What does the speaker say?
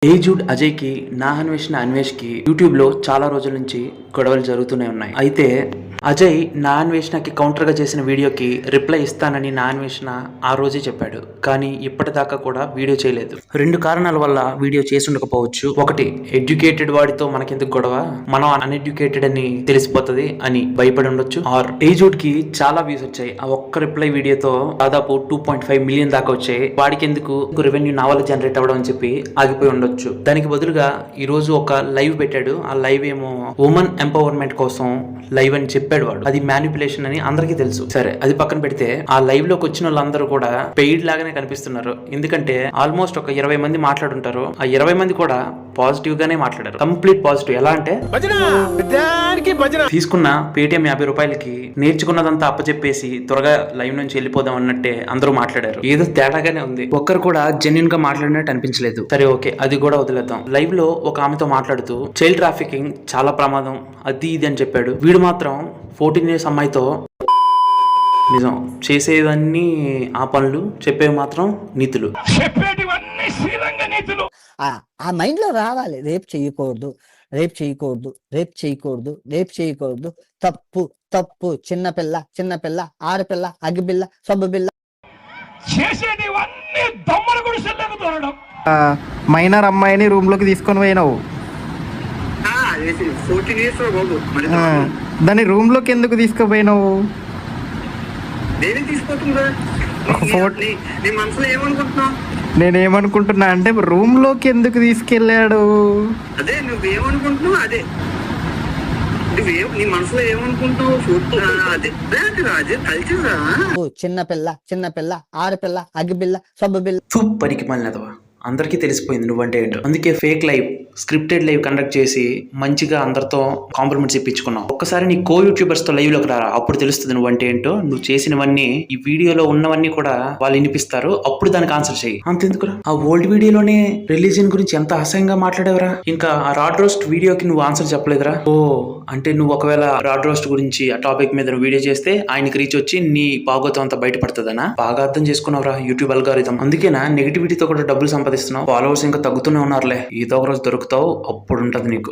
ఏజుడ్ అజయ్ కి నా అన్వేషణ అన్వేష్ కి యూట్యూబ్ లో చాలా రోజుల నుంచి గొడవలు జరుగుతూనే ఉన్నాయి. అయితే అజయ్ నా అన్వేషణకి కౌంటర్ గా చేసిన వీడియోకి రిప్లై ఇస్తానని నా అన్వేషణ ఆ రోజే చెప్పాడు. కానీ ఇప్పటిదాకా కూడా వీడియో చేయలేదు. రెండు కారణాల వల్ల వీడియో చేసి ఉండకపోవచ్చు. ఒకటి, ఎడ్యుకేటెడ్ వాడితో మనకెందుకు గొడవ, మనం అన్ఎడ్యుకేటెడ్ అని తెలిసిపోతుంది అని భయపడి ఉండొచ్చు. ఆర్ ఏజుడ్ కి చాలా వ్యూస్ వచ్చాయి. ఆ ఒక్క రిప్లై వీడియోతో దాదాపు 2.5 మిలియన్ దాకా వచ్చాయి. వాడికి ఎందుకు రెవెన్యూ నా వల్ల జనరేట్ అవ్వడం అని చెప్పి ఆగిపోయి ఉండొచ్చు. దానికి బదులుగా ఈ రోజు ఒక లైవ్ పెట్టాడు. ఆ లైవ్ ఏమో ఉమెన్ ఎంపవర్మెంట్ కోసం లైవ్ అని చెప్పాడు. వాడు అది మ్యానిపులేషన్ అని అందరికీ తెలుసు. సరే, అది పక్కన పెడితే ఆ లైవ్ లోకి వచ్చిన వాళ్ళందరూ కూడా పెయిడ్ లాగానే కనిపిస్తున్నారు. ఎందుకంటే ఆల్మోస్ట్ ఒక 20 మంది మాట్లాడుంటారు. ఆ 20 మంది కూడా పాజిటివ్ గానే మాట్లాడారు. Complete positive. ఎలా అంటే తీసుకున్న పేటిఎం 50 రూపాయలకి నేర్చుకున్నదంతా అప్పచెప్పేసి త్వరగా లైవ్ నుంచి వెళ్ళిపోదాం అన్నట్టే అందరూ మాట్లాడారు. ఏదో తేడాగానే ఉంది. ఒక్కరు కూడా జెన్యున్ గా మాట్లాడినట్టు అనిపించలేదు. సరే, ఓకే, అది కూడా వదిలేద్దాం. లైవ్ లో ఒక ఆమెతో మాట్లాడుతూ చైల్డ్ ట్రాఫికింగ్ చాలా ప్రమాదం అది ఇది అని చెప్పాడు. వీడు మాత్రం 14 ఇయర్స్ అమ్మాయితో నిజం చేసేవన్నీ ఆ పనులు, చెప్పేవి మాత్రం నీతులు. ఆ మైండ్ లో రావాలి. రేపు చేయకూడదు, రేపు చేయకూడదు, రేపు చేయకూడదు, రేపు చేయకూడదు, తప్పు తప్పు, చిన్నపిల్ల చిన్నపిల్ల, ఆడపిల్ల, అగ్గిపిల్ల, సబ్బుపిల్ల, చేసేటివన్నీ దమ్ములు గుడిసెల్లోకి దూరడం. మైనర్ అమ్మాయిని రూమ్ లోకి తీసుకొని పోయినావు. దాన్ని రూమ్ లోకి ఎందుకు తీసుకుపోయినావు? నేనేమనుకుంటున్నా అంటే రూమ్ లోకి ఎందుకు తీసుకెళ్ళాడు? అదే నువ్వేమనుకుంటున్నావు, అదే నీ మనసులో ఏమనుకుంటావు, చిన్నపిల్ల చిన్నపిల్ల, ఆడపిల్ల, అగ్గిపిల్ల, సబ్బుపిల్ల. సూపర్కి మళ్ళీ అందరికీ తెలిసిపోయింది నువ్వంటే ఏంటో. అందుకే fake live, scripted live conduct చేసి మంచిగా అందరితో కాంప్లిమెంట్స్ ఇప్పించుకున్నావు. ఒక్కసారి నీ కో యూట్యూబర్స్ తో లైవ్ లోకి రారా, అప్పుడు తెలుస్తుంది నువ్వంటే ఏంటో. నువ్వు చేసినవన్నీ ఈ వీడియోలో ఉన్నవన్నీ కూడా వాళ్ళు వినిపిస్తారు. అప్పుడు దానికి ఆన్సర్ చెయ్యి. అంతెందుకురా, ఆ ఓల్డ్ వీడియోలోనే రిలీజియన్ గురించి ఎంత అసహ్యంగా మాట్లాడేవరా. ఇంకా ఆ రాడ్ రోస్ట్ వీడియోకి నువ్వు ఆన్సర్ చెప్పలేదురా. ఓ అంటే నువ్వు ఒకవేళ రాడ్ రోస్ట్ గురించి ఆ టాపిక్ మీద నువ్వు వీడియో చేస్తే ఆయనకి రీచ్ వచ్చి నీ భాగోతం అంతా బయటపడుతుందనా? బాగా అర్థం చేసుకున్నావురా యూట్యూబ్ అల్గారిథం. అందుకేనా నెగిటివిటీతో కూడా డబ్బులు సంపాదిస్తున్నావు. ఫాలోవర్స్ ఇంకా తగ్గుతూనే ఉన్నారులే. ఏదో ఒక రోజు దొరుకుతావు, అప్పుడు ఉంటది నీకు.